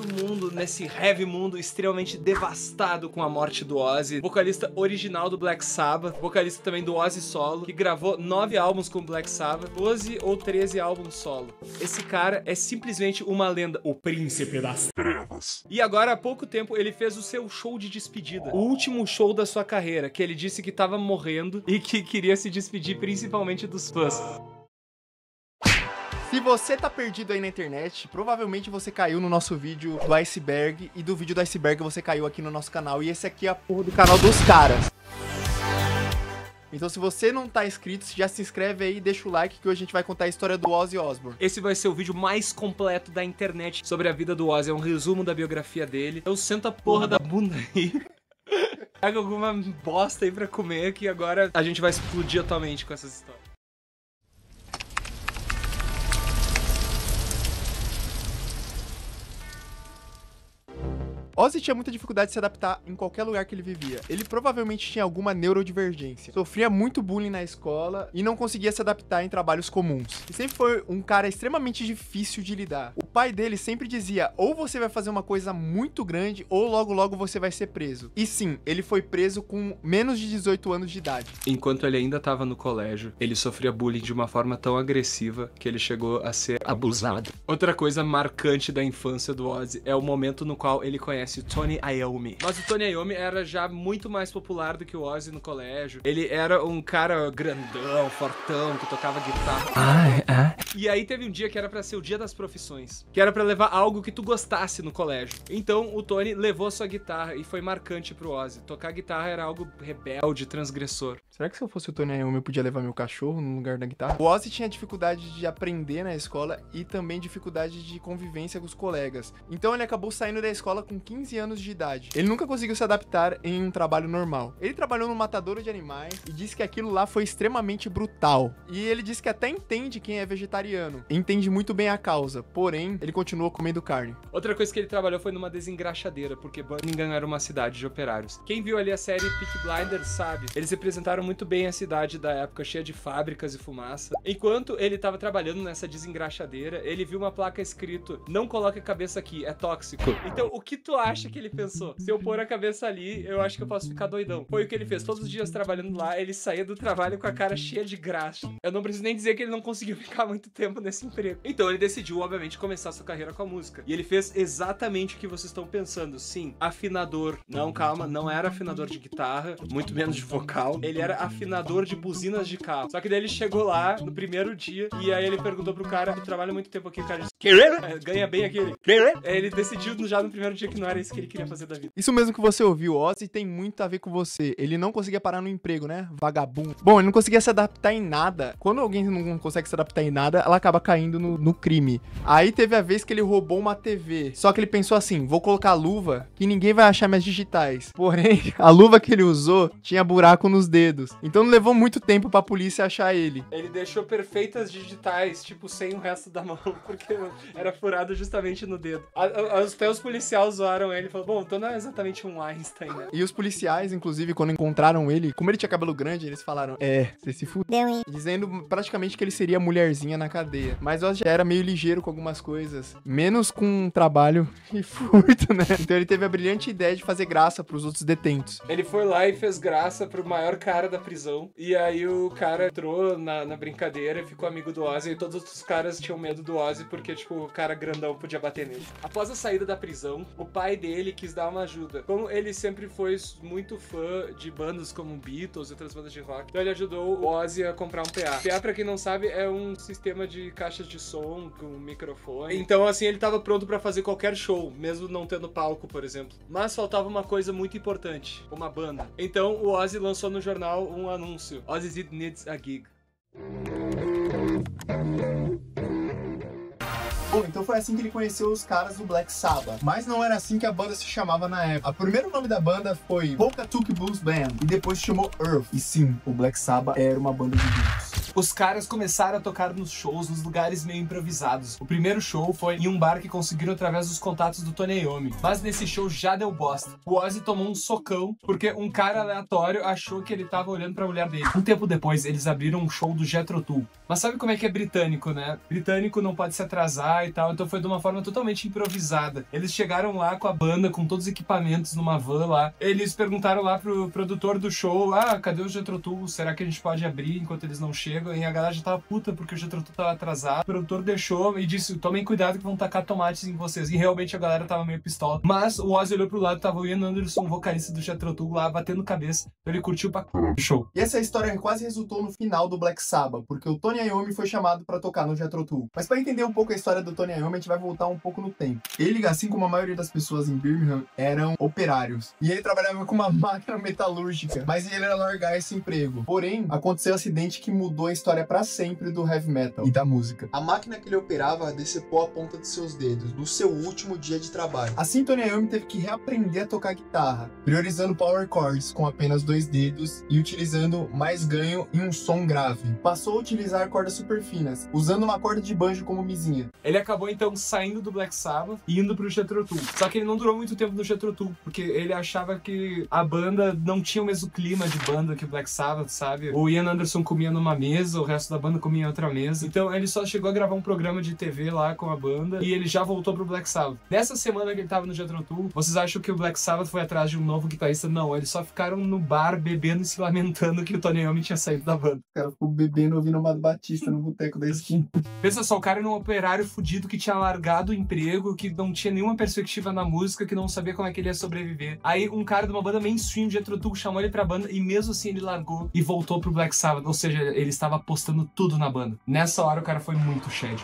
mundo, nesse heavy mundo extremamente devastado com a morte do Ozzy. Vocalista original do Black Sabbath, vocalista também do Ozzy solo, que gravou 9 álbuns com o Black Sabbath, 12 ou 13 álbuns solo. Esse cara é simplesmente uma lenda, o príncipe das trevas. E agora, há pouco tempo, ele fez o seu show de despedida, o último show da sua carreira, que ele disse que tava morrendo e que queria se despedir principalmente dos fãs. Se você tá perdido aí na internet, provavelmente você caiu no nosso vídeo do Iceberg, e do vídeo do Iceberg você caiu aqui no nosso canal, e esse aqui é a porra do canal dos caras. Então se você não tá inscrito, já se inscreve aí e deixa o like, que hoje a gente vai contar a história do Ozzy Osbourne. Esse vai ser o vídeo mais completo da internet sobre a vida do Ozzy, é um resumo da biografia dele. Então senta a porra da bunda aí. Pega alguma bosta aí pra comer, que agora a gente vai explodir atualmente com essas histórias. Ozzy tinha muita dificuldade de se adaptar em qualquer lugar que ele vivia. Ele provavelmente tinha alguma neurodivergência. Sofria muito bullying na escola e não conseguia se adaptar em trabalhos comuns. E sempre foi um cara extremamente difícil de lidar. O pai dele sempre dizia, ou você vai fazer uma coisa muito grande, ou logo logo você vai ser preso. E sim, ele foi preso com menos de 18 anos de idade. Enquanto ele ainda estava no colégio, ele sofria bullying de uma forma tão agressiva que ele chegou a ser abusado. Outra coisa marcante da infância do Ozzy é o momento no qual ele conhece o Tony Iommi. Mas o Tony Iommi era já muito mais popular do que o Ozzy no colégio. Ele era um cara grandão, fortão, que tocava guitarra. E aí teve um dia que era pra ser o dia das profissões, que era pra levar algo que tu gostasse no colégio. Então o Tony levou sua guitarra e foi marcante pro Ozzy. Tocar guitarra era algo rebelde, transgressor. Será que se eu fosse o Tony Iommi eu podia levar meu cachorro no lugar da guitarra? O Ozzy tinha dificuldade de aprender na escola e também dificuldade de convivência com os colegas. Então ele acabou saindo da escola com 15 anos de idade. Ele nunca conseguiu se adaptar em um trabalho normal. Ele trabalhou no matadouro de animais e disse que aquilo lá foi extremamente brutal. E ele disse que até entende quem é vegetariano. Entende muito bem a causa, porém, ele continuou comendo carne. Outra coisa que ele trabalhou foi numa desengraxadeira, porque Birmingham era uma cidade de operários. Quem viu ali a série Peaky Blinders sabe, eles representaram muito bem a cidade da época, cheia de fábricas e fumaça. Enquanto ele estava trabalhando nessa desengraxadeira, ele viu uma placa escrito, não coloque a cabeça aqui, é tóxico. Então, o que tu acha que ele pensou? Se eu pôr a cabeça ali, eu acho que eu posso ficar doidão. Foi o que ele fez. Todos os dias trabalhando lá, ele saía do trabalho com a cara cheia de graxa. Eu não preciso nem dizer que ele não conseguiu ficar muito tempo nesse emprego. Então ele decidiu, obviamente, começar sua carreira com a música. E ele fez exatamente o que vocês estão pensando. Sim, afinador. Não, calma, não era afinador de guitarra, muito menos de vocal. Ele era afinador de buzinas de carro. Só que daí ele chegou lá no primeiro dia e aí ele perguntou pro cara, tu trabalha muito tempo aqui, o cara disse, ganha bem aquele. Ele decidiu já no primeiro dia que não era isso que ele queria fazer da vida. Isso mesmo que você ouviu, Ozzy tem muito a ver com você. Ele não conseguia parar no emprego, né? Vagabundo. Bom, ele não conseguia se adaptar em nada. Quando alguém não consegue se adaptar em nada, ela acaba caindo no crime. Aí teve a vez que ele roubou uma TV. Só que ele pensou assim, vou colocar luva que ninguém vai achar minhas digitais. Porém, a luva que ele usou tinha buraco nos dedos. Então não levou muito tempo pra polícia achar ele. Ele deixou perfeitas digitais, tipo, sem o resto da mão, porque era furado justamente no dedo. Até os policiais zoaram ele e falaram, bom, então não é exatamente um Einstein, né? E os policiais, inclusive, quando encontraram ele, como ele tinha cabelo grande, eles falaram, você se fudeu, hein? Dizendo praticamente que ele seria mulherzinha na cadeia. Mas Ozzy já era meio ligeiro com algumas coisas, menos com trabalho e furto, né? Então ele teve a brilhante ideia de fazer graça pros outros detentos. Ele foi lá e fez graça pro maior cara da prisão, e aí o cara entrou na brincadeira e ficou amigo do Ozzy, e todos os outros caras tinham medo do Ozzy porque, tipo, o cara grandão podia bater nele. Após a saída da prisão, o pai dele quis dar uma ajuda. Como ele sempre foi muito fã de bandas como Beatles e outras bandas de rock, então ele ajudou o Ozzy a comprar um PA. PA, pra quem não sabe, é um sistema de caixas de som com microfone. Então, assim, ele tava pronto pra fazer qualquer show, mesmo não tendo palco, por exemplo. Mas faltava uma coisa muito importante, uma banda. Então, o Ozzy lançou no jornal um anúncio. Ozzy needs a gig. Bom, então foi assim que ele conheceu os caras do Black Sabbath. Mas não era assim que a banda se chamava na época. O primeiro nome da banda foi Pocahontas Blues Band e depois se chamou Earth. E sim, o Black Sabbath era uma banda de blues. os caras começaram a tocar nos shows, nos lugares meio improvisados. O primeiro show foi em um bar que conseguiram através dos contatos do Tony Iommi. Mas nesse show já deu bosta. O Ozzy tomou um socão porque um cara aleatório achou que ele tava olhando pra mulher dele. Um tempo depois, eles abriram um show do Jethro Tull. Mas sabe como é que é britânico, né? Britânico não pode se atrasar e tal, então foi de uma forma totalmente improvisada. Eles chegaram lá com a banda, com todos os equipamentos numa van lá. Eles perguntaram lá pro produtor do show, cadê o Jethro Tull? Será que a gente pode abrir enquanto eles não chegam? E a galera já tava puta porque o Jethro Tull tava atrasado. O produtor deixou e disse, tomem cuidado que vão tacar tomates em vocês. E realmente a galera tava meio pistola. Mas o Ozzy olhou pro lado, tava o Ian Anderson, vocalista do Jethro Tull, lá batendo cabeça. Ele curtiu pra o show. E essa história quase resultou no final do Black Sabbath, porque o Tony Iommi foi chamado pra tocar no Jethro Tull. Mas pra entender um pouco a história do Tony Iommi, a gente vai voltar um pouco no tempo. Ele, assim como a maioria das pessoas em Birmingham, eram operários. E ele trabalhava com uma máquina metalúrgica, mas ele ia largar esse emprego. Porém, aconteceu um acidente que mudou a história pra sempre do heavy metal e da música. A máquina que ele operava decepou a ponta de seus dedos no seu último dia de trabalho. Assim, Tony Iommi teve que reaprender a tocar guitarra, priorizando power chords com apenas 2 dedos e utilizando mais ganho em um som grave. Passou a utilizar cordas super finas, usando uma corda de banjo como mizinha. Ele acabou então saindo do Black Sabbath e indo pro Jethro Tull. Só que ele não durou muito tempo no Jethro Tull, porque ele achava que a banda não tinha o mesmo clima de banda que o Black Sabbath, sabe? O Ian Anderson comia numa mesa, o resto da banda comia em outra mesa. Então ele só chegou a gravar um programa de TV lá com a banda e ele já voltou pro Black Sabbath. Nessa semana que ele tava no Jethro Tull, vocês acham que o Black Sabbath foi atrás de um novo guitarrista? Não, eles só ficaram no bar bebendo e se lamentando que o Tony Iommi tinha saído da banda. O cara ficou bebendo ouvindo o Amado Batista no boteco da esquina. Pensa só, o cara era um operário fudido que tinha largado o emprego, que não tinha nenhuma perspectiva na música, que não sabia como é que ele ia sobreviver. Aí um cara de uma banda mainstream de Jethro Tull chamou ele pra banda e mesmo assim ele largou e voltou pro Black Sabbath. Ou seja, ele estava apostando tudo na banda. Nessa hora o cara foi muito shed.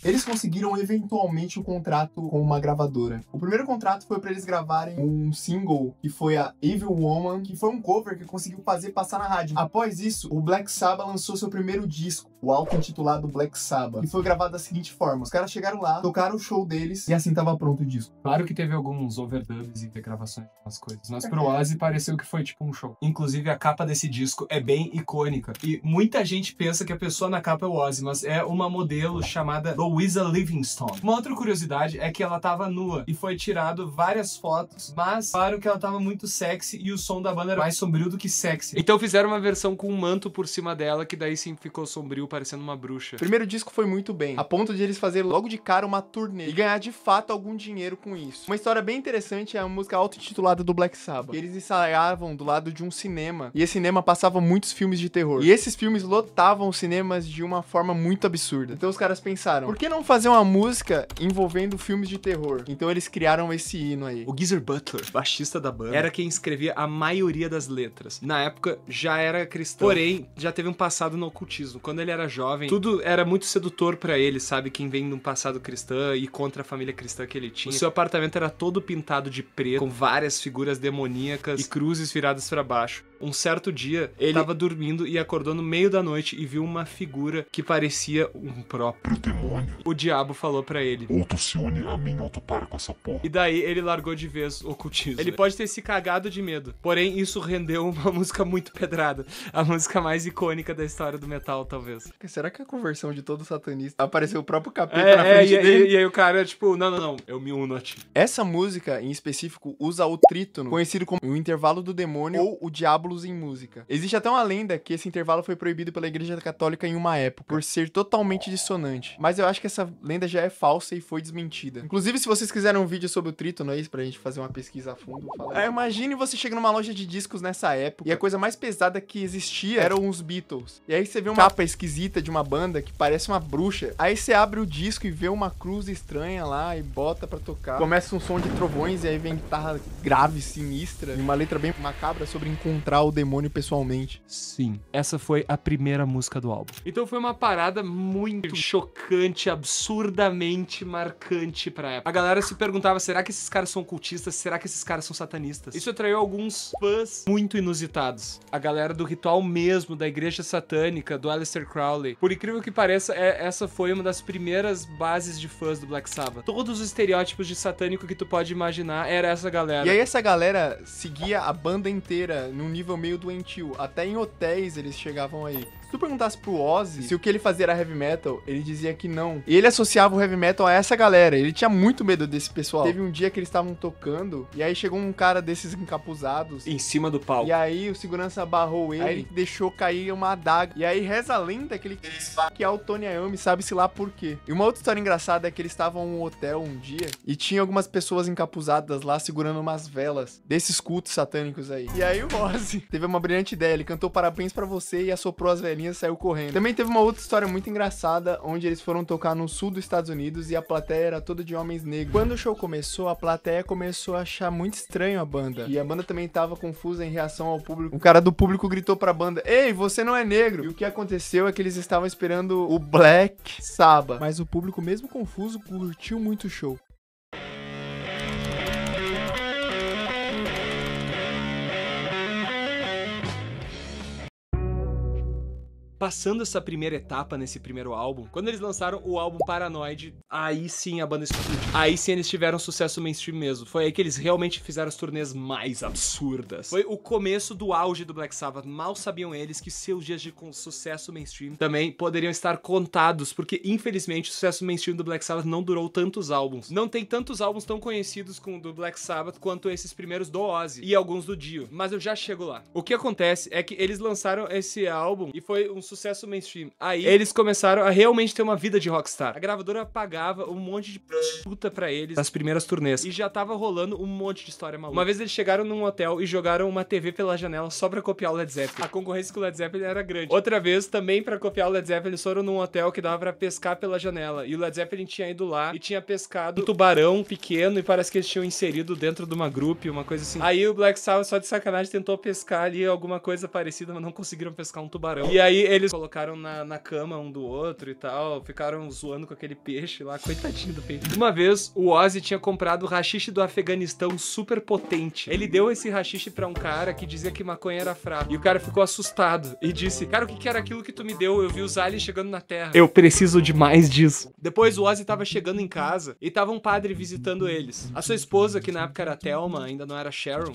Eles conseguiram eventualmente um contrato com uma gravadora. O primeiro contrato foi para eles gravarem um single que foi a Evil Woman, que foi um cover que conseguiu fazer passar na rádio. Após isso, o Black Sabbath lançou seu primeiro disco, o auto-intitulado Black Sabbath, que foi gravado da seguinte forma: os caras chegaram lá, tocaram o show deles e assim tava pronto o disco. Claro que teve alguns overdubs e regravações de umas coisas, mas pro Ozzy pareceu que foi tipo um show. Inclusive a capa desse disco é bem icônica e muita gente pensa que a pessoa na capa é o Ozzy, mas é uma modelo chamada Louisa Livingstone. Uma outra curiosidade é que ela tava nua e foi tirado várias fotos, mas falaram que ela tava muito sexy e o som da banda era mais sombrio do que sexy. Então fizeram uma versão com um manto por cima dela que daí sim ficou sombrio, parecendo uma bruxa. O primeiro disco foi muito bem, a ponto de eles fazerem logo de cara uma turnê e ganhar de fato algum dinheiro com isso. Uma história bem interessante é a música auto-intitulada do Black Sabbath. Eles ensaiavam do lado de um cinema e esse cinema passava muitos filmes de terror. E esses filmes lotavam os cinemas de uma forma muito absurda. Então os caras pensaram, por que não fazer uma música envolvendo filmes de terror? Então eles criaram esse hino aí. O Geezer Butler, baixista da banda, era quem escrevia a maioria das letras. Na época já era cristão, porém já teve um passado no ocultismo. Quando ele era jovem, tudo era muito sedutor pra ele, sabe? Quem vem de um passado cristão e contra a família cristã que ele tinha. O seu apartamento era todo pintado de preto, com várias figuras demoníacas e cruzes viradas pra baixo. Um certo dia, ele tava dormindo e acordou no meio da noite e viu uma figura que parecia um próprio demônio. O diabo falou pra ele: ou tu se une a mim ou tu para com essa porra. E daí ele largou de vez o ocultismo. Ele pode ter se cagado de medo, porém isso rendeu uma música muito pedrada. A música mais icônica da história do metal, talvez. Será que a conversão de todo satanista apareceu o próprio capeta na frente dele? E aí o cara, tipo, não, eu me uno a ti. Essa música, em específico, usa o trítono, conhecido como o intervalo do demônio ou o Diabolos em música. Existe até uma lenda que esse intervalo foi proibido pela Igreja Católica em uma época, por ser totalmente dissonante. Mas eu acho que essa lenda já é falsa e foi desmentida. Inclusive, se vocês quiserem um vídeo sobre o trítono aí, pra gente fazer uma pesquisa a fundo, fala aí. Imagine você chega numa loja de discos nessa época e a coisa mais pesada que existia eram os Beatles. E aí você vê uma capa esquisita de uma banda que parece uma bruxa. Aí você abre o disco e vê uma cruz estranha lá e bota pra tocar. Começa um som de trovões e aí vem guitarra grave, sinistra, e uma letra bem macabra sobre encontrar encontrar o demônio pessoalmente. Sim, essa foi a primeira música do álbum. Então foi uma parada muito chocante, absurdamente marcante pra época. A galera se perguntava, será que esses caras são cultistas? Será que esses caras são satanistas? Isso atraiu alguns fãs muito inusitados. A galera do ritual mesmo, da igreja satânica, do Aleister Crowley. Por incrível que pareça, essa foi uma das primeiras bases de fãs do Black Sabbath. Todos os estereótipos de satânico que tu pode imaginar era essa galera. E aí essa galera seguia a banda inteira num nível meio doentio. Até em hotéis eles chegavam aí. Se tu perguntasse pro Ozzy se o que ele fazia era heavy metal, ele dizia que não. E ele associava o heavy metal a essa galera. Ele tinha muito medo desse pessoal. Teve um dia que eles estavam tocando, e aí chegou um cara desses encapuzados Em cima do palco. e aí o segurança barrou ele, aí ele deixou cair uma adaga. E aí reza a lenda que ele que é o Tony Iommi, sabe-se lá por quê. E uma outra história engraçada é que eles estavam em um hotel um dia e tinha algumas pessoas encapuzadas lá segurando umas velas desses cultos satânicos aí. E aí o Ozzy teve uma brilhante ideia, ele cantou parabéns pra você e assoprou as velhinhas e saiu correndo. Também teve uma outra história muito engraçada, onde eles foram tocar no sul dos Estados Unidos e a plateia era toda de homens negros. Quando o show começou, a plateia começou a achar muito estranho a banda. E a banda também tava confusa em reação ao público. O cara do público gritou pra banda, ei, você não é negro! E o que aconteceu é que eles estavam esperando o Black Sabbath. Mas o público, mesmo confuso, curtiu muito o show. Passando essa primeira etapa nesse primeiro álbum, quando eles lançaram o álbum Paranoid, aí sim a banda explodiu. Aí sim eles tiveram sucesso mainstream mesmo. Foi aí que eles realmente fizeram as turnês mais absurdas. Foi o começo do auge do Black Sabbath. Mal sabiam eles que seus dias de sucesso mainstream também poderiam estar contados, porque infelizmente o sucesso mainstream do Black Sabbath não durou tantos álbuns. Não tem tantos álbuns tão conhecidos como o do Black Sabbath quanto esses primeiros do Ozzy e alguns do Dio. Mas eu já chego lá. O que acontece é que eles lançaram esse álbum e foi um sucesso mainstream. Aí eles começaram a realmente ter uma vida de rockstar. A gravadora pagava um monte de prostituta pra eles nas primeiras turnês. E já tava rolando um monte de história maluca. Uma vez eles chegaram num hotel e jogaram uma TV pela janela só pra copiar o Led Zeppelin. A concorrência com o Led Zeppelin era grande. Outra vez, também pra copiar o Led Zeppelin, eles foram num hotel que dava pra pescar pela janela. E o Led Zeppelin tinha ido lá e tinha pescado um tubarão pequeno e parece que eles tinham inserido dentro de uma grupo, uma coisa assim. Aí o Black Sabbath, só de sacanagem, tentou pescar ali alguma coisa parecida, mas não conseguiram pescar um tubarão. E aí eles colocaram na cama um do outro e tal, ficaram zoando com aquele peixe lá, coitadinho do peixe. Uma vez, o Ozzy tinha comprado o haxixe do Afeganistão super potente. Ele deu esse haxixe pra um cara que dizia que maconha era fraco. E o cara ficou assustado e disse, cara, o que era aquilo que tu me deu? Eu vi os aliens chegando na Terra. Eu preciso de mais disso. Depois o Ozzy tava chegando em casa e tava um padre visitando eles. A sua esposa, que na época era Thelma, ainda não era Sharon.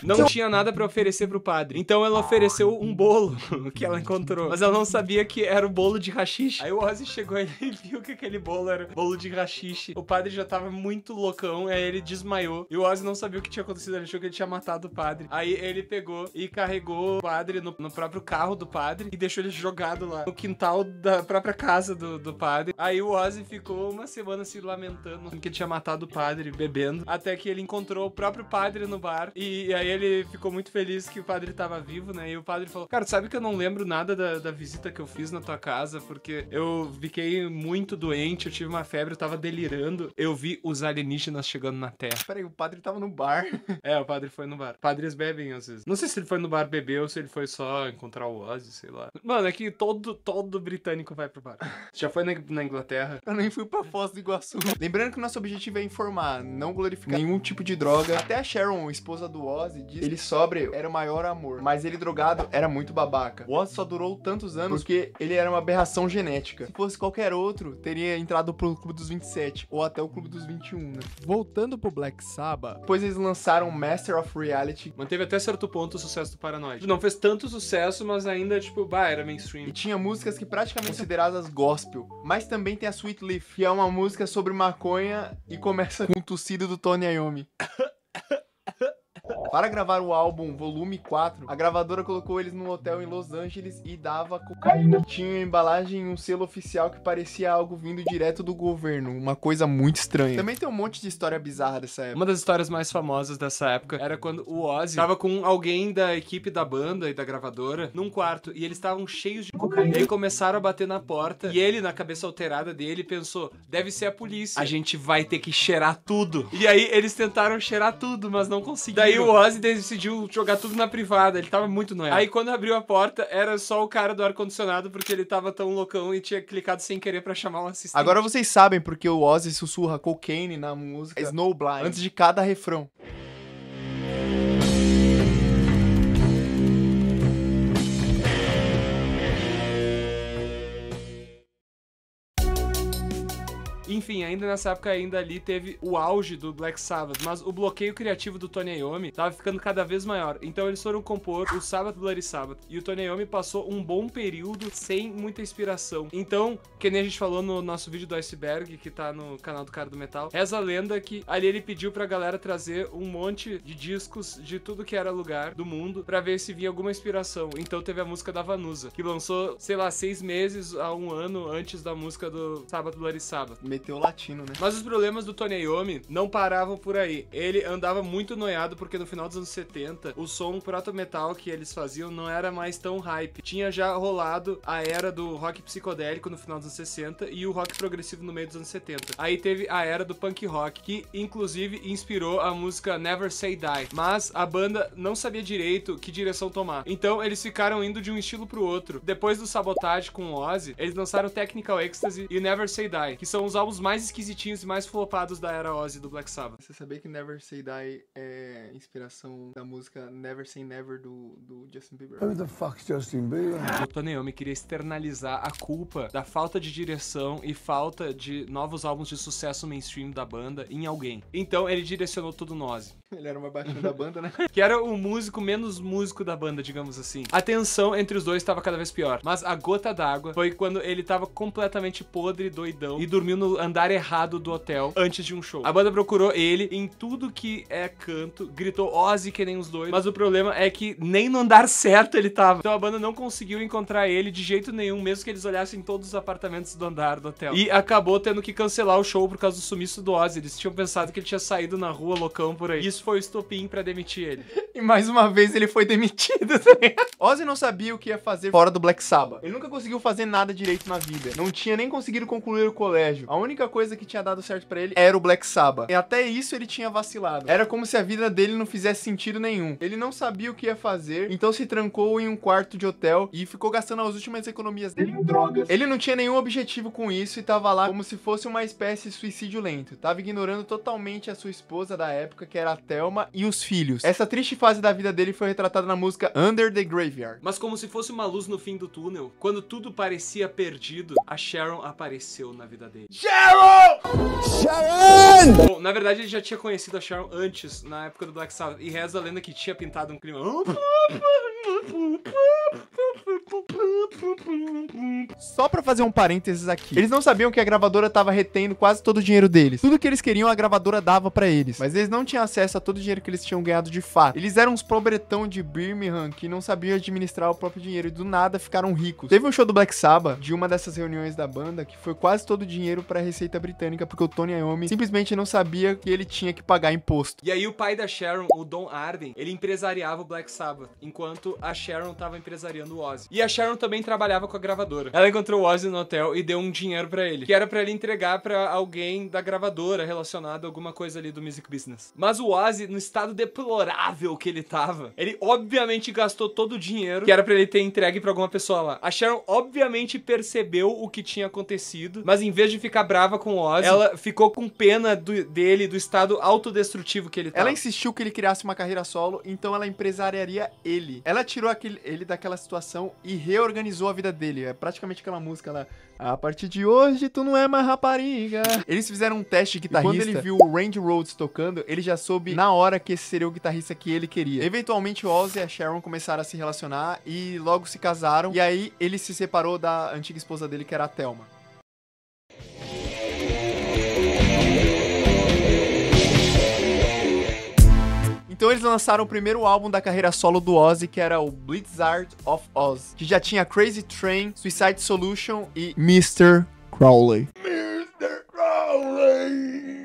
Não tinha nada pra oferecer pro padre. Então ela ofereceu um bolo que ela encontrou. Mas ela não sabia que era o bolo de haxixe. Aí o Ozzy chegou e viu que aquele bolo era bolo de haxixe. O padre já tava muito loucão, aí ele desmaiou. E o Ozzy não sabia o que tinha acontecido, ele achou que ele tinha matado o padre. Aí ele pegou e carregou o padre no próprio carro do padre e deixou ele jogado lá no quintal da própria casa do padre. Aí o Ozzy ficou uma semana se lamentando que ele tinha matado o padre, bebendo, até que ele encontrou o próprio padre no bar. E aí ele ficou muito feliz que o padre tava vivo, né? E o padre falou, cara, sabe que eu não lembro nada da visita que eu fiz na tua casa, porque eu fiquei muito doente, eu tive uma febre, eu tava delirando, eu vi os alienígenas chegando na Terra. Peraí, o padre tava no bar. É, o padre foi no bar. Padres bebem às vezes. Não sei se ele foi no bar beber ou se ele foi só encontrar o Ozzy, sei lá. Mano, é que todo britânico vai pro bar. Já foi na Inglaterra? Eu nem fui pra Foz do Iguaçu. Lembrando que o nosso objetivo é informar, não glorificar nenhum tipo de droga. Até a Sharon, esposa do Ozzy, disse que ele sóbrio era o maior amor, mas ele drogado era muito babaca. O Ozzy só durou tantos anos porque ele era uma aberração genética. Se fosse qualquer outro, teria entrado pro Clube dos 27 ou até o Clube dos 21, né? Voltando pro Black Sabbath, depois eles lançaram Master of Reality. Manteve até certo ponto o sucesso do Paranoid. Não fez tanto sucesso, mas ainda, tipo, era mainstream. E tinha músicas que praticamente consideradas gospel. Mas também tem a Sweet Leaf, que é uma música sobre maconha e começa com o tossido do Tony Iommi. Para gravar o álbum Volume 4, a gravadora colocou eles num hotel em Los Angeles e dava cocaína. Tinha embalagem um selo oficial que parecia algo vindo direto do governo, uma coisa muito estranha. Também tem um monte de história bizarra dessa época. Uma das histórias mais famosas dessa época era quando o Ozzy tava com alguém da equipe da banda e da gravadora num quarto e eles estavam cheios de cocaína. E aí começaram a bater na porta e ele, na cabeça alterada dele, pensou, deve ser a polícia. A gente vai ter que cheirar tudo. E aí eles tentaram cheirar tudo, mas não conseguiram. Daí o Ozzy decidiu jogar tudo na privada, ele tava muito noiado. Aí quando abriu a porta, era só o cara do ar-condicionado, porque ele tava tão loucão e tinha clicado sem querer pra chamar um assistente. Agora vocês sabem porque o Ozzy sussurra cocaine na música Snowblind antes de cada refrão. Enfim, ainda nessa época, ainda ali teve o auge do Black Sabbath, mas o bloqueio criativo do Tony Iommi tava ficando cada vez maior. Então eles foram compor o Sabbath Bloody Sabbath, e o Tony Iommi passou um bom período sem muita inspiração. Então, que nem a gente falou no nosso vídeo do Iceberg, que tá no canal do Cara do Metal, reza a lenda que ali ele pediu pra galera trazer um monte de discos de tudo que era lugar do mundo pra ver se vinha alguma inspiração. Então teve a música da Vanusa, que lançou, sei lá, 6 meses a 1 ano antes da música do Sabbath Bloody Sabbath. Meteu latino, né? Mas os problemas do Tony Iommi não paravam por aí. Ele andava muito noiado porque no final dos anos 70, o som proto metal que eles faziam não era mais tão hype. Tinha já rolado a era do rock psicodélico no final dos anos 60 e o rock progressivo no meio dos anos 70. Aí teve a era do punk rock, que inclusive inspirou a música Never Say Die. Mas a banda não sabia direito que direção tomar. Então eles ficaram indo de um estilo pro outro. Depois do Sabotage com o Ozzy, eles lançaram Technical Ecstasy e Never Say Die, que são os álbuns mais esquisitinhos e mais flopados da era Ozzy do Black Sabbath. Você sabia que Never Say Die é inspiração da música Never Say Never do Justin Bieber? Who the fuck's Justin Bieber? O Tony Iommi queria externalizar a culpa da falta de direção e falta de novos álbuns de sucesso mainstream da banda em alguém. Então ele direcionou tudo no Ozzy. Ele era uma baixinha da banda, né? Que era o músico menos músico da banda, digamos assim. A tensão entre os dois estava cada vez pior. Mas a gota d'água foi quando ele tava completamente podre, doidão, e dormiu no andar errado do hotel antes de um show. A banda procurou ele em tudo que é canto, gritou Ozzy que nem os dois, mas o problema é que nem no andar certo ele tava. Então a banda não conseguiu encontrar ele de jeito nenhum, mesmo que eles olhassem todos os apartamentos do andar do hotel. E acabou tendo que cancelar o show por causa do sumiço do Ozzy. Eles tinham pensado que ele tinha saído na rua loucão por aí. Isso foi o estopim pra demitir ele. E mais uma vez ele foi demitido, tá ligado? Ozzy não sabia o que ia fazer fora do Black Sabbath. Ele nunca conseguiu fazer nada direito na vida. Não tinha nem conseguido concluir o colégio. A única coisa que tinha dado certo pra ele era o Black Sabbath. E até isso ele tinha vacilado. Era como se a vida dele não fizesse sentido nenhum. Ele não sabia o que ia fazer, então se trancou em um quarto de hotel e ficou gastando as últimas economias dele em drogas. Ele não tinha nenhum objetivo com isso e tava lá como se fosse uma espécie de suicídio lento. Tava ignorando totalmente a sua esposa da época, que era a Thelma, e os filhos. Essa triste fase da vida dele foi retratada na música Under the Graveyard. Mas como se fosse uma luz no fim do túnel, quando tudo parecia perdido, a Sharon apareceu na vida dele. Sharon! Sharon! Bom, na verdade ele já tinha conhecido a Sharon antes, na época do Black Sabbath, e reza a lenda que tinha pintado um clima. Só pra fazer um parênteses aqui. Eles não sabiam que a gravadora tava retendo quase todo o dinheiro deles. Tudo que eles queriam a gravadora dava pra eles. Mas eles não tinham acesso a todo o dinheiro que eles tinham ganhado de fato. Eles eram uns pobretão de Birmingham que não sabiam administrar o próprio dinheiro e do nada ficaram ricos. Teve um show do Black Sabbath, de uma dessas reuniões da banda, que foi quase todo o dinheiro pra Receita Britânica, porque o Tony Iommi simplesmente não sabia que ele tinha que pagar imposto. E aí o pai da Sharon, o Don Arden, ele empresariava o Black Sabbath, enquanto a Sharon tava empresariando o Ozzy. E a Sharon também trabalhava com a gravadora. Ela encontrou o Ozzy no hotel e deu um dinheiro pra ele, que era pra ele entregar pra alguém da gravadora relacionado a alguma coisa ali do music business. Mas o Ozzy, no estado deplorável que ele tava, ele obviamente gastou todo o dinheiro que era pra ele ter entregue pra alguma pessoa lá. A Sharon obviamente percebeu o que tinha acontecido, mas em vez de ficar brava com o Ozzy, ela ficou com pena dele, do estado autodestrutivo que ele tava. Ela insistiu que ele criasse uma carreira solo, então ela empresariaria ele. Ela tirou ele daquela situação e reorganizou a vida dele. É praticamente aquela música lá. A partir de hoje, tu não é mais rapariga. Eles fizeram um teste de guitarrista. E quando ele viu o Randy Rhoads tocando, ele já soube na hora que esse seria o guitarrista que ele queria. Eventualmente, o Ozzy e a Sharon começaram a se relacionar e logo se casaram. E aí, ele se separou da antiga esposa dele, que era a Thelma. Então eles lançaram o primeiro álbum da carreira solo do Ozzy, que era o Blizzard of Oz, que já tinha Crazy Train, Suicide Solution e Mr. Crowley. Mr. Crowley!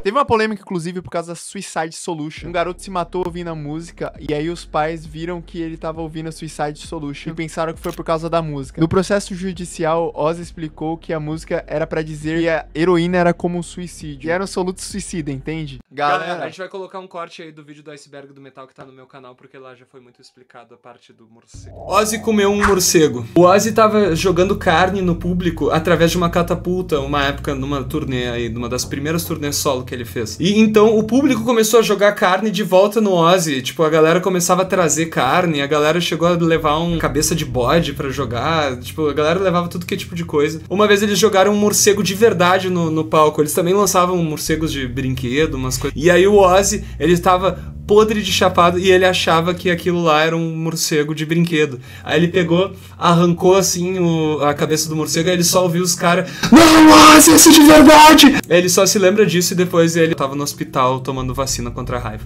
Teve Teve uma polêmica, inclusive, por causa da Suicide Solution. Um garoto se matou ouvindo a música, e aí os pais viram que ele tava ouvindo a Suicide Solution e pensaram que foi por causa da música. No processo judicial, Ozzy explicou que a música era pra dizer que a heroína era como um suicídio. E era um absoluto suicida, entende? Galera, a gente vai colocar um corte aí do vídeo do Iceberg do Metal que tá no meu canal, porque lá já foi muito explicado a parte do morcego. Ozzy comeu um morcego. O Ozzy tava jogando carne no público através de uma catapulta, uma época numa turnê aí, numa das primeiras turnês solo que ele fez. E então o público começou a jogar carne de volta no Ozzy. Tipo, a galera começava a trazer carne, a galera chegou a levar um cabeça de bode pra jogar. Tipo, a galera levava tudo que é tipo de coisa. Uma vez eles jogaram um morcego de verdade no palco. Eles também lançavam morcegos de brinquedo, umas coisas. E aí o Ozzy, ele tava podre de chapado e ele achava que aquilo lá era um morcego de brinquedo. Aí ele pegou, arrancou assim a cabeça do morcego, aí ele só ouviu os caras: "Não, Ozzy, isso é de verdade!" Aí ele só se lembra disso e depois ele tava no hospital tomando vacina contra a raiva.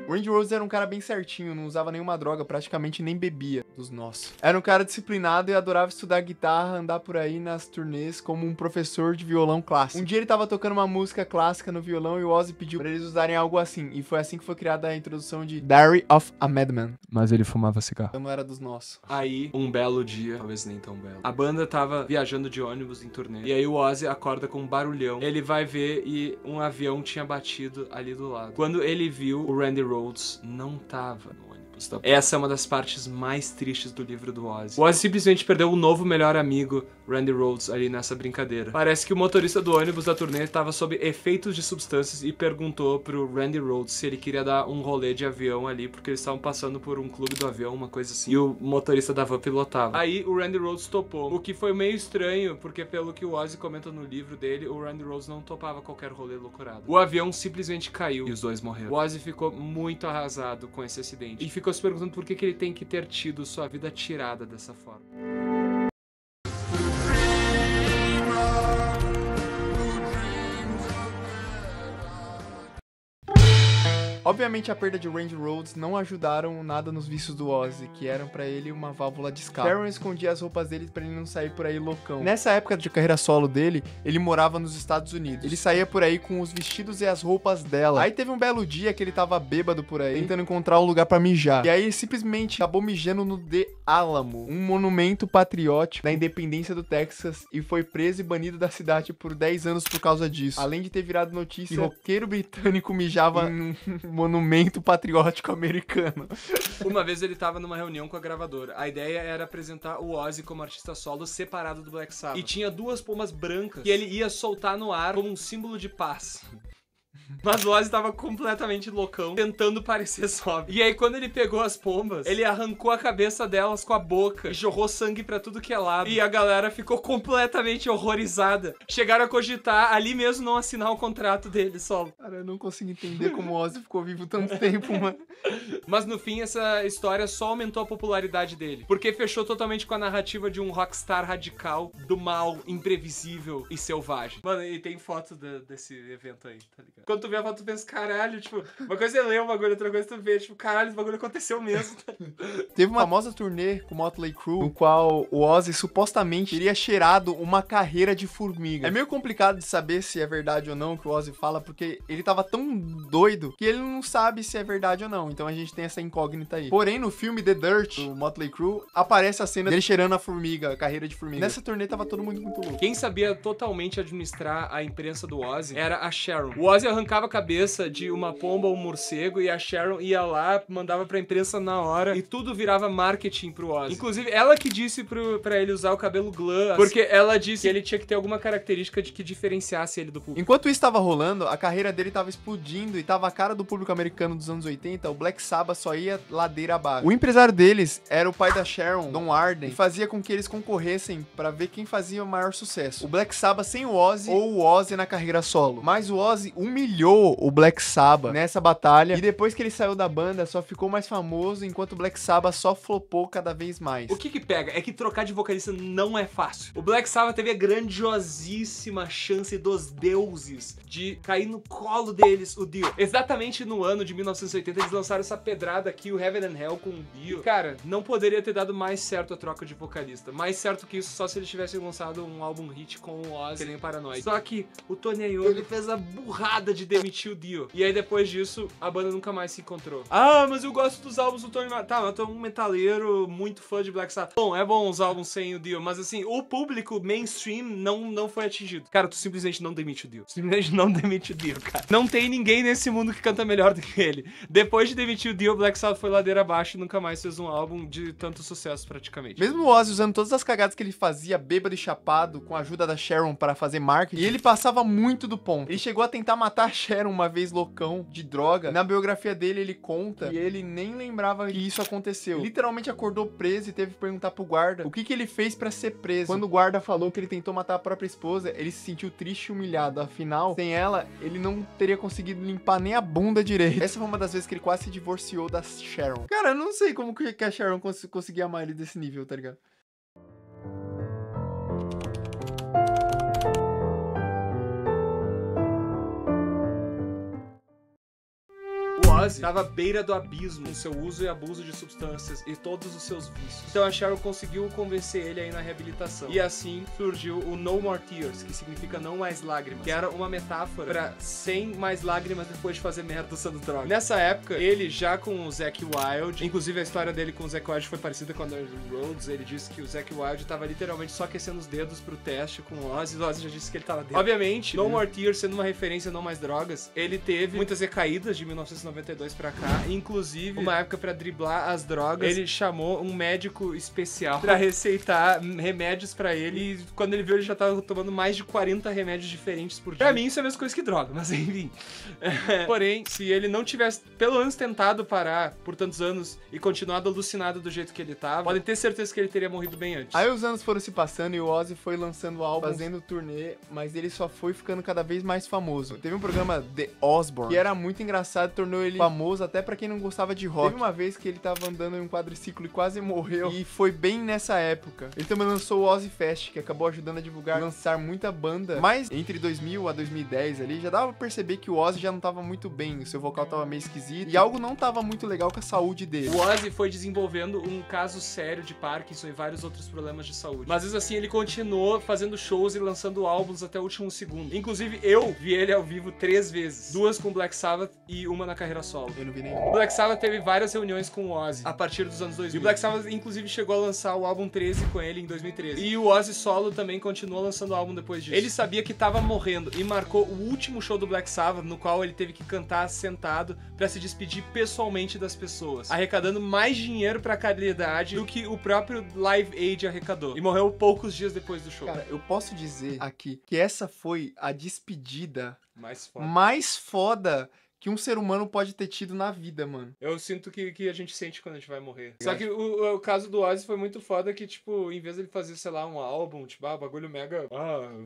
O Randy Rhoads era um cara bem certinho, não usava nenhuma droga, praticamente nem bebia, dos nossos. Era um cara disciplinado e adorava estudar guitarra, andar por aí nas turnês como um professor de violão clássico. Um dia ele tava tocando uma música clássica no violão e o Ozzy pediu pra eles usarem algo assim, e foi assim que foi criada a introdução de Diary of a Madman. Mas ele fumava cigarro. Então não era dos nossos. Aí, um belo dia, talvez nem tão belo, a banda tava viajando de ônibus em turnê. E aí o Ozzy acorda com um barulhão. Ele vai ver e um avião tinha batido ali do lado. Quando ele viu, o Randy Rhoads não tava no ônibus. Essa é uma das partes mais tristes do livro do Ozzy. O Ozzy simplesmente perdeu o novo melhor amigo, Randy Rhoads, ali nessa brincadeira. Parece que o motorista do ônibus da turnê estava sob efeitos de substâncias e perguntou pro Randy Rhoads se ele queria dar um rolê de avião ali, porque eles estavam passando por um clube do avião, uma coisa assim. E o motorista da van pilotava. Aí o Randy Rhoads topou, o que foi meio estranho, porque pelo que o Ozzy comenta no livro dele, o Randy Rhoads não topava qualquer rolê loucurado. O avião simplesmente caiu e os dois morreram. O Ozzy ficou muito arrasado com esse acidente e ficou se perguntando por que ele tem que ter tido sua vida tirada dessa forma. Obviamente a perda de Randy Rhoads não ajudaram nada nos vícios do Ozzy, que eram pra ele uma válvula de escape. Sharon escondia as roupas dele pra ele não sair por aí loucão. Nessa época de carreira solo dele, ele morava nos Estados Unidos. Ele saía por aí com os vestidos e as roupas dela. Aí teve um belo dia que ele tava bêbado por aí, tentando encontrar um lugar pra mijar. E aí ele simplesmente acabou mijando no The Alamo, um monumento patriótico da independência do Texas, e foi preso e banido da cidade por 10 anos por causa disso. Além de ter virado notícia que roqueiro britânico mijava em monumento patriótico americano. Uma vez ele tava numa reunião com a gravadora. A ideia era apresentar o Ozzy como artista solo separado do Black Sabbath. E tinha duas pombas brancas que ele ia soltar no ar como um símbolo de paz. Mas o Ozzy tava completamente loucão, tentando parecer sóbrio. E aí, quando ele pegou as pombas, ele arrancou a cabeça delas com a boca e jorrou sangue pra tudo que é lado. E a galera ficou completamente horrorizada. Chegaram a cogitar ali mesmo não assinar o contrato dele solo. Cara, eu não consigo entender como o Ozzy ficou vivo tanto tempo, mano. Mas no fim, essa história só aumentou a popularidade dele, porque fechou totalmente com a narrativa de um rockstar radical, do mal, imprevisível e selvagem. Mano, e tem foto desse evento aí, tá ligado? Quando tu vê a foto, tu pensa, caralho, tipo, uma coisa é ler o bagulho, outra coisa tu vê, tipo, caralho, esse bagulho aconteceu mesmo. Teve uma famosa turnê com o Motley Crue, no qual o Ozzy supostamente teria cheirado uma carreira de formiga. É meio complicado de saber se é verdade ou não o que o Ozzy fala, porque ele tava tão doido que ele não sabe se é verdade ou não, então a gente tem essa incógnita aí. Porém, no filme The Dirt, do Motley Crue, aparece a cena dele cheirando a formiga, a carreira de formiga. Nessa turnê tava todo mundo muito louco. Quem sabia totalmente administrar a imprensa do Ozzy era a Sharon. O Ozzy arrancava a cabeça de uma pomba ou um morcego e a Sharon ia lá, mandava pra imprensa na hora e tudo virava marketing pro Ozzy. Inclusive, ela que disse pra ele usar o cabelo glam, porque ela disse que ele tinha que ter alguma característica de que diferenciasse ele do público. Enquanto isso tava rolando, a carreira dele tava explodindo e tava a cara do público americano dos anos 80, o Black Sabbath só ia ladeira abaixo. O empresário deles era o pai da Sharon, Don Arden, e fazia com que eles concorressem pra ver quem fazia o maior sucesso. O Black Sabbath sem o Ozzy ou o Ozzy na carreira solo. Mas o Ozzy humilhou humilhou o Black Sabbath nessa batalha. E depois que ele saiu da banda, só ficou mais famoso, enquanto o Black Sabbath só flopou cada vez mais. O que pega é que trocar de vocalista não é fácil. O Black Sabbath teve a grandiosíssima chance dos deuses de cair no colo deles o Dio. Exatamente no ano de 1980 eles lançaram essa pedrada aqui, o Heaven and Hell com o Dio. Cara, não poderia ter dado mais certo a troca de vocalista. Mais certo que isso só se eles tivessem lançado um álbum hit com o Ozzy, que nem Paranoid. Só que o Tony Iommi fez a burrada de demitir o Dio. E aí depois disso, a banda nunca mais se encontrou. Ah, mas eu gosto dos álbuns do Tony... Tá, eu tô um metaleiro muito fã de Black Sabbath. Bom, é bom os álbuns sem o Dio, mas assim, o público mainstream não foi atingido. Cara, tu simplesmente não demite o Dio. Simplesmente não demite o Dio, cara. Não tem ninguém nesse mundo que canta melhor do que ele. Depois de demitir o Dio, o Black Sabbath foi ladeira abaixo e nunca mais fez um álbum de tanto sucesso praticamente. Mesmo o Ozzy usando todas as cagadas que ele fazia, bêbado e chapado, com a ajuda da Sharon para fazer marketing, e ele passava muito do ponto. Ele chegou a tentar matar a Sharon uma vez loucão de droga. Na biografia dele, ele conta que ele nem lembrava que isso aconteceu. Ele literalmente acordou preso e teve que perguntar pro guarda o que ele fez pra ser preso. Quando o guarda falou que ele tentou matar a própria esposa, ele se sentiu triste e humilhado. Afinal, sem ela, ele não teria conseguido limpar nem a bunda direito. Essa foi uma das vezes que ele quase se divorciou da Sharon. Cara, eu não sei como que a Sharon conseguia amar ele desse nível, tá ligado? Ozzy estava à beira do abismo no seu uso e abuso de substâncias e todos os seus vícios. Então a Sharon conseguiu convencer ele aí na reabilitação. E assim surgiu o No More Tears, que significa não mais lágrimas, que era uma metáfora para sem mais lágrimas depois de fazer merda usando droga. Nessa época, ele já com o Zakk Wylde, inclusive a história dele com o Zakk Wylde foi parecida com a Guns N' Roses, ele disse que o Zakk Wylde estava literalmente só aquecendo os dedos pro teste com o Ozzy já disse que ele tava dentro. Obviamente, No More Tears sendo uma referência a Não Mais Drogas, ele teve muitas recaídas de 1992 pra cá, inclusive uma época pra driblar as drogas, ele chamou um médico especial pra receitar remédios pra ele e quando ele viu ele já tava tomando mais de 40 remédios diferentes por dia. Pra mim isso é a mesma coisa que droga, mas enfim. Porém, se ele não tivesse pelo menos tentado parar por tantos anos e continuado alucinado do jeito que ele tava, podem ter certeza que ele teria morrido bem antes. Aí os anos foram se passando e o Ozzy foi lançando álbuns, fazendo turnê, mas ele só foi ficando cada vez mais famoso. Teve um programa The Osbourne, que era muito engraçado, tornou ele famoso até pra quem não gostava de rock. Teve uma vez que ele tava andando em um quadriciclo e quase morreu, e foi bem nessa época. Ele também lançou o Ozzy Fest, que acabou ajudando a divulgar, lançar muita banda. Mas entre 2000 a 2010 ali, já dava pra perceber que o Ozzy já não tava muito bem, o seu vocal tava meio esquisito, e algo não tava muito legal com a saúde dele. O Ozzy foi desenvolvendo um caso sério de Parkinson e vários outros problemas de saúde. Mas mesmo assim, ele continuou fazendo shows e lançando álbuns até o último segundo. Inclusive, eu vi ele ao vivo 3 vezes. 2 com Black Sabbath e uma na carreira solo. Eu não vi nenhum. O Black Sabbath teve várias reuniões com o Ozzy a partir dos anos 2000. E o Black Sabbath, inclusive, chegou a lançar o álbum 13 com ele em 2013. E o Ozzy solo também continuou lançando o álbum depois disso. Ele sabia que tava morrendo e marcou o último show do Black Sabbath, no qual ele teve que cantar sentado pra se despedir pessoalmente das pessoas, arrecadando mais dinheiro pra caridade do que o próprio Live Aid arrecadou. E morreu poucos dias depois do show. Cara, eu posso dizer aqui que essa foi a despedida mais foda que um ser humano pode ter tido na vida, mano. Eu sinto que a gente sente quando a gente vai morrer. Só que o caso do Ozzy foi muito foda que, tipo, em vez de ele fazer, sei lá, um álbum, tipo, bagulho mega...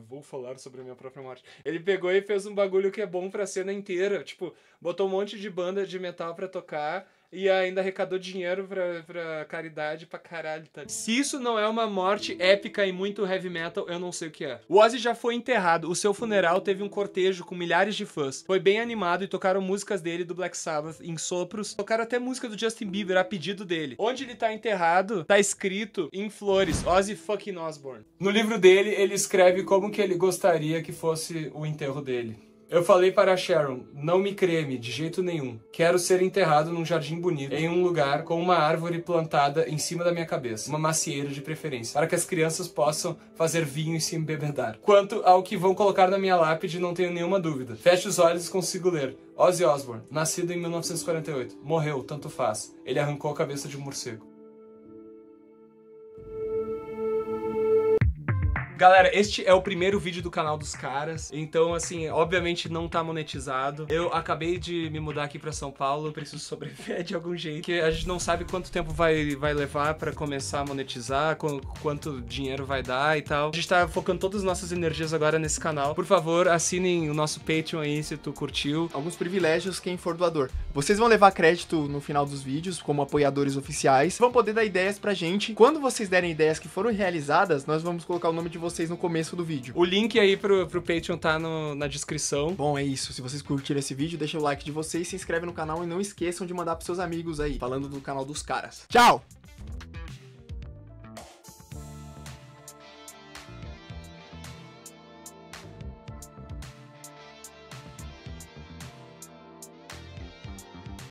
vou falar sobre a minha própria morte. Ele pegou e fez um bagulho que é bom pra cena inteira. Tipo, botou um monte de banda de metal pra tocar e ainda arrecadou dinheiro pra caridade pra caralho, tá? Se isso não é uma morte épica e muito heavy metal, eu não sei o que é. O Ozzy já foi enterrado. O seu funeral teve um cortejo com milhares de fãs. Foi bem animado e tocaram músicas dele do Black Sabbath em sopros. Tocaram até música do Justin Bieber a pedido dele. Onde ele tá enterrado, tá escrito em flores, Ozzy fucking Osbourne. No livro dele, ele escreve como que ele gostaria que fosse o enterro dele. Eu falei para a Sharon, não me creme de jeito nenhum. Quero ser enterrado num jardim bonito, em um lugar com uma árvore plantada em cima da minha cabeça. Uma macieira de preferência, para que as crianças possam fazer vinho e se embebedar. Quanto ao que vão colocar na minha lápide, não tenho nenhuma dúvida. Feche os olhos e consigo ler. Ozzy Osbourne, nascido em 1948. Morreu, tanto faz. Ele arrancou a cabeça de um morcego. Galera, este é o primeiro vídeo do canal dos caras, então assim, obviamente não tá monetizado. Eu acabei de me mudar aqui pra São Paulo, eu preciso sobreviver de algum jeito, que a gente não sabe quanto tempo vai levar pra começar a monetizar, quanto dinheiro vai dar e tal. A gente tá focando todas as nossas energias agora nesse canal. Por favor, assinem o nosso Patreon aí se tu curtiu. Alguns privilégios quem for doador. Vocês vão levar crédito no final dos vídeos, como apoiadores oficiais. Vão poder dar ideias pra gente. Quando vocês derem ideias que foram realizadas, nós vamos colocar o nome de vocês no começo do vídeo. O link aí pro Patreon tá na descrição. Bom, é isso. Se vocês curtiram esse vídeo, deixa o like de vocês, se inscreve no canal e não esqueçam de mandar pros seus amigos aí, falando do canal dos caras. Tchau!